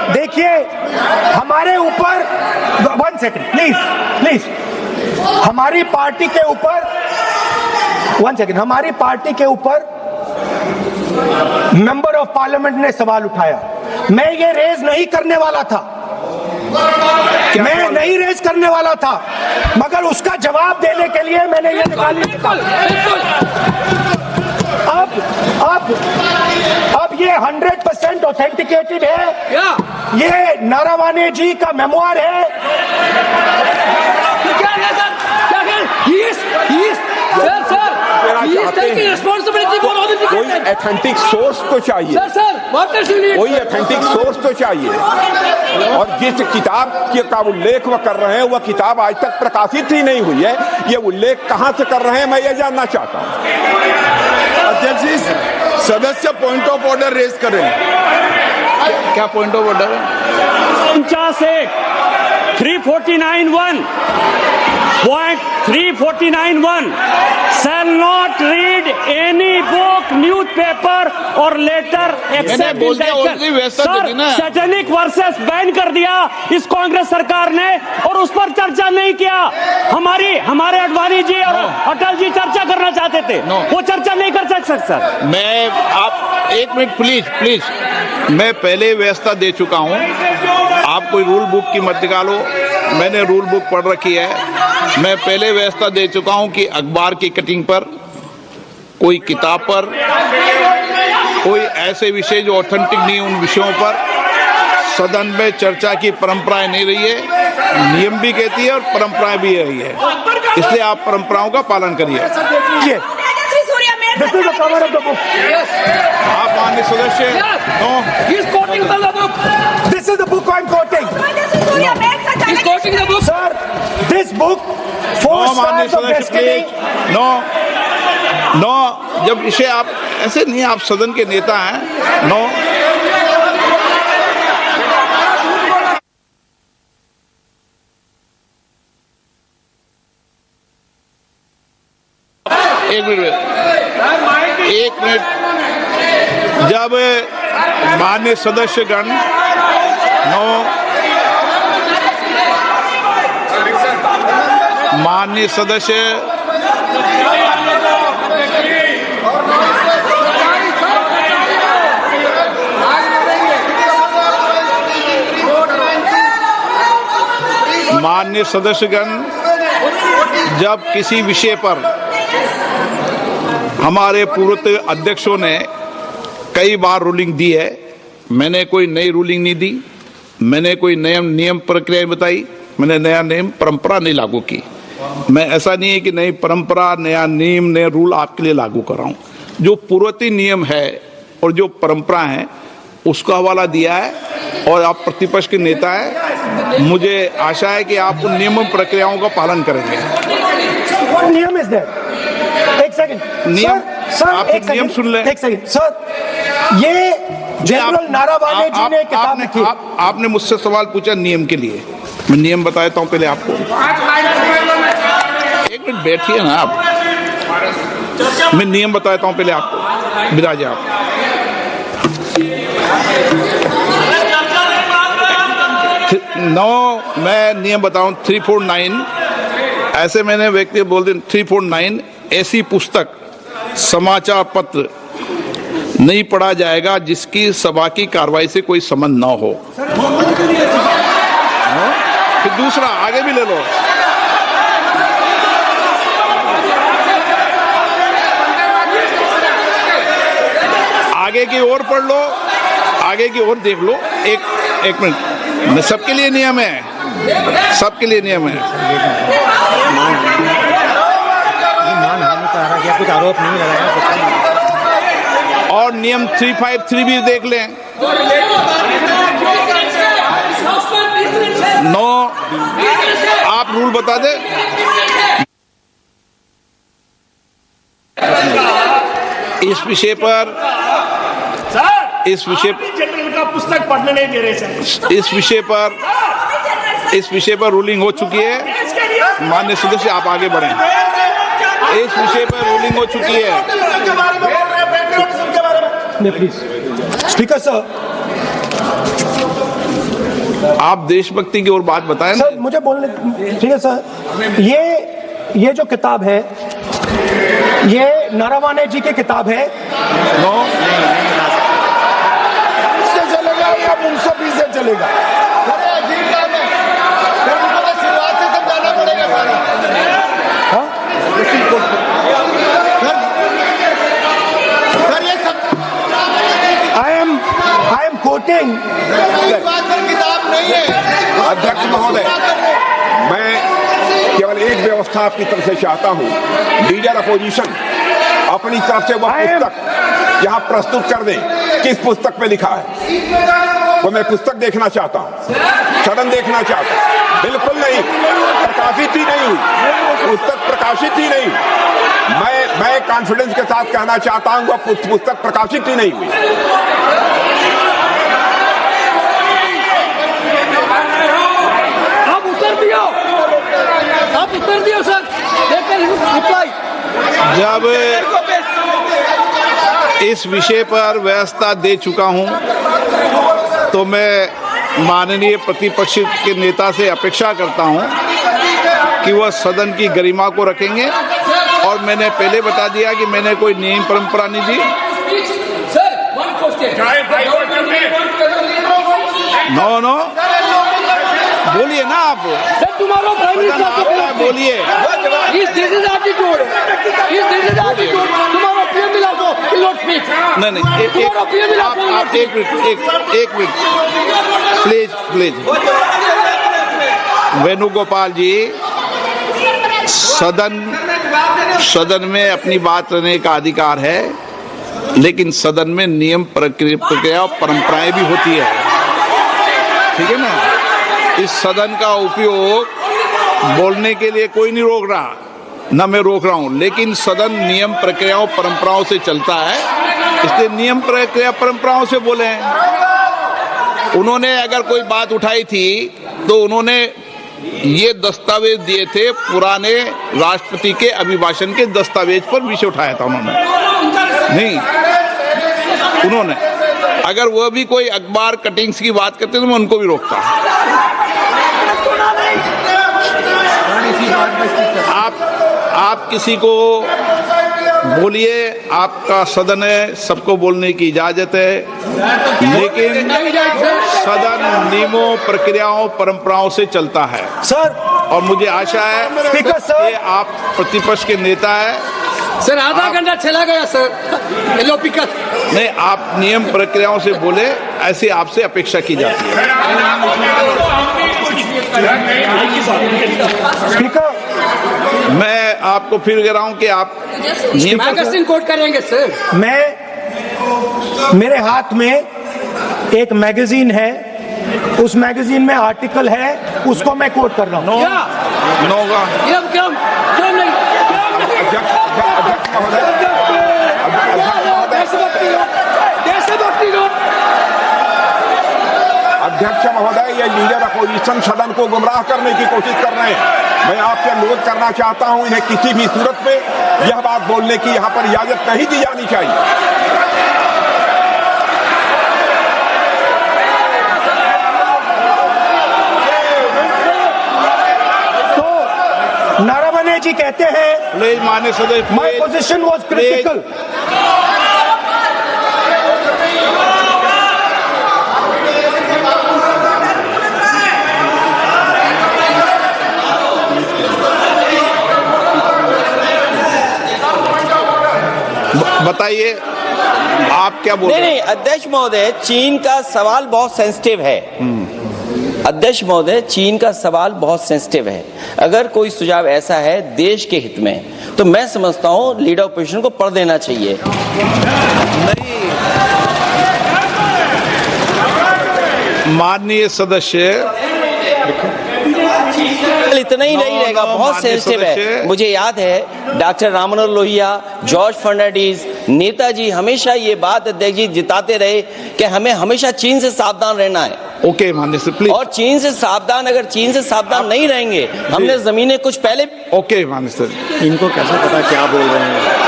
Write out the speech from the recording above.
देखिए हमारे ऊपर 1 सेकंड प्लीज हमारी पार्टी के ऊपर 1 सेकंड हमारी पार्टी के ऊपर मेंबर ऑफ पार्लियामेंट ने सवाल उठाया। मैं ये रेज नहीं करने वाला था, मैं नहीं रेज करने वाला था, मगर उसका जवाब देने के लिए मैंने ये निकाली। अब ये 100% ऑथेंटिकेटेड है, ये नारावाने जी का मेमोयर है। कोई ऑथेंटिक सोर्स तो चाहिए, कोई ऑथेंटिक सोर्स तो चाहिए। और जिस किताब का उल्लेख वह कर रहे हैं वह किताब आज तक प्रकाशित ही नहीं हुई है। ये उल्लेख कहां से कर रहे हैं मैं ये जानना चाहता हूं। अध्यक्ष जी, सदस्य पॉइंट ऑफ ऑर्डर रेज करें। क्या पॉइंट ऑफ ऑर्डर है? 349(1) Point 349(1) shall not read any book, newspaper or letter except in the sir satanic versus ban कर दिया इस कांग्रेस सरकार ने और उस पर चर्चा नहीं किया। हमारे अडवाणी जी और अटल जी चर्चा करना चाहते थे, वो चर्चा नहीं कर सकते सर। मैं आप 1 मिनट प्लीज मैं पहले व्यवस्था दे चुका हूं। आप कोई रूल बुक की मत निकालो, मैंने रूल बुक पढ़ रखी है। मैं पहले व्यवस्था दे चुका हूं कि अखबार की कटिंग पर, कोई किताब पर, कोई ऐसे विषय जो ऑथेंटिक नहीं उन विषयों पर सदन में चर्चा की परंपराएं नहीं रही है। नियम भी कहती है और परंपराएं भी रही है, इसलिए आप परंपराओं का पालन करिए। आप माननीय सदस्य, This is the book I'm quoting. He's quoting the book. Sir, this book, 4 stars of destiny. No, जब इसे आप ऐसे नहीं, आप सदन के नेता हैं। नो, एक मिनट जब माननीय सदस्यगण माननीय सदस्य माननीय सदस्यगण जब किसी विषय पर हमारे पूर्व अध्यक्षों ने कई बार रूलिंग दी है, मैंने कोई नई रूलिंग नहीं दी, मैंने कोई नियम प्रक्रिया बताई, मैंने नया नियम परंपरा नहीं लागू की। मैं ऐसा नहीं है कि नई परंपरा, नया नियम, नया रूल आपके लिए लागू कर रहा हूं। जो पूर्ववर्ती नियम है और जो परंपरा है उसका हवाला दिया है और आप प्रतिपक्ष के नेता हैं, मुझे आशा है कि आप उन नियम प्रक्रियाओं का पालन करेंगे। नियम इज देयर। एक सेकंड नियम, सर आप नियम सुन लें। एक सेकंड सर, ये जनरल नारावाने जी ने किताब लिखी। आपने मुझसे सवाल पूछा नियम के लिए, मैं नियम बताता हूं पहले आपको। 1 मिनट बैठिए ना आप, मैं नियम बताता हूं पहले आपको। विराज आप मैं नियम बताऊं 349 ऐसे मैंने व्यक्ति बोल दिया। 349 ऐसी पुस्तक, समाचार पत्र नहीं पढ़ा जाएगा जिसकी सभा की कार्रवाई से कोई संबंध न हो। फिर दूसरा आगे भी ले लो। आगे की ओर पढ़ लो, आगे की ओर देख लो। एक मिनट, सबके लिए नियम है, सबके लिए नियम है। कुछ आरोप नहीं लगाया और नियम 353 भी देख लें। नो, आप रूल बता दे। इस विषय पर जनरल का पुस्तक पढ़ने नहीं दे रहे सर। इस विषय पर रूलिंग हो चुकी है। माननीय सदस्य आप आगे बढ़ें। इस विषय पर रूलिंग हो चुकी है। प्लीज स्पीकर सर, आप देशभक्ति की ओर बात बताएं ना। सर मुझे बोलने, ठीक है सर, ये जो किताब है, ये नरवणे जी की किताब है। नो, से चलेगा या 1920 से चलेगा? शुरुआत से तब जाना पड़ेगा हाँ? सर ये सब I am quoting। इस बात पर किताब नहीं है। अध्यक्ष महोदय, मैं केवल एक व्यवस्था आपकी तरफ से चाहता हूं, लीडर अपोजिशन अपनी तरफ से वह पुस्तक यहाँ प्रस्तुत कर दें। किस पुस्तक में लिखा है वो मैं पुस्तक देखना चाहता हूँ, सदन देखना चाहता हूँ। बिल्कुल नहीं, प्रकाशित ही नहीं हुई पुस्तक, प्रकाशित ही नहीं। मैं कॉन्फिडेंस के साथ कहना चाहता हूँ वह पुस्तक प्रकाशित ही नहीं हुई। आप उत्तर दियो सर, रिप्लाई। जब इस विषय पर व्यवस्था दे चुका हूं तो मैं माननीय प्रतिपक्ष के नेता से अपेक्षा करता हूं कि वह सदन की गरिमा को रखेंगे। और मैंने पहले बता दिया कि मैंने कोई नियम परंपरा नहीं दी। नो, बोलिए ना आप। तुम्हारा प्राइम मिनिस्टर बोलिए। तुम्हारा पीएम मिला तो नहीं, एक मिनट प्लीज। वेणुगोपाल जी, सदन में अपनी बात करने का अधिकार है, लेकिन सदन में नियम प्रक्रिया और परंपराएं भी होती है, ठीक है ना। इस सदन का उपयोग बोलने के लिए कोई नहीं रोक रहा, न मैं रोक रहा हूं, लेकिन सदन नियम प्रक्रियाओं परंपराओं से चलता है, इसलिए नियम प्रक्रिया परंपराओं से बोले हैं। उन्होंने अगर कोई बात उठाई थी तो उन्होंने ये दस्तावेज दिए थे, पुराने राष्ट्रपति के अभिभाषण के दस्तावेज पर विषय उठाया था उन्होंने अगर वह भी कोई अखबार कटिंग्स की बात करते तो मैं उनको भी रोकता। आप किसी को बोलिए, आपका सदन है, सबको बोलने की इजाजत है, लेकिन सदन नियमों प्रक्रियाओं परंपराओं से चलता है सर। और मुझे आशा है स्पीकर सर, कि आप प्रतिपक्ष के नेता है सर। आधा घंटा चला गया सर, एलोपिकत नहीं, आप नियम प्रक्रियाओं से बोले, ऐसे आपसे अपेक्षा की जाती है। स्पीकर, मैं आपको फिर कह रहा हूं कि आप मैगजीन कोट करेंगे सर। मेरे हाथ में एक मैगजीन है, उस मैगजीन में आर्टिकल है, उसको मैं कोट कर रहा हूँ। क्यों नहीं? अध्यक्ष महोदय, ये लीडर अपोजिशन सदन को गुमराह करने की कोशिश कर रहे हैं। मैं आपसे अनुरोध करना चाहता हूं, इन्हें किसी भी सूरत में यह बात बोलने की यहां पर इजाजत नहीं दी जानी चाहिए। तो नरवणे जी कहते हैं, माननीय सदस्य, माय पोजीशन वाज क्रिटिकल। बताइए आप क्या बोल रहे हैं? नहीं, अध्यक्ष महोदय, चीन का सवाल बहुत सेंसिटिव है। अध्यक्ष महोदय, चीन का सवाल बहुत सेंसिटिव है। अगर कोई सुझाव ऐसा है देश के हित में, तो मैं समझता हूं लीडर ऑपोजिशन को पढ़ देना चाहिए। नहीं, माननीय सदस्य, इतना ही नहीं रहेगा, बहुत सेंसिटिव है। मुझे याद है डॉक्टर राम मनोहर लोहिया, जॉर्ज फर्नांडिस, नेताजी हमेशा ये बात अध्यक्ष जी जिताते रहे कि हमें हमेशा चीन से सावधान रहना है। ओके माननीय सर, प्लीज। और चीन से सावधान नहीं रहेंगे, हमने जमीनें कुछ पहले। ओके माननीय सर, इनको कैसे पता क्या बोल रहे हैं?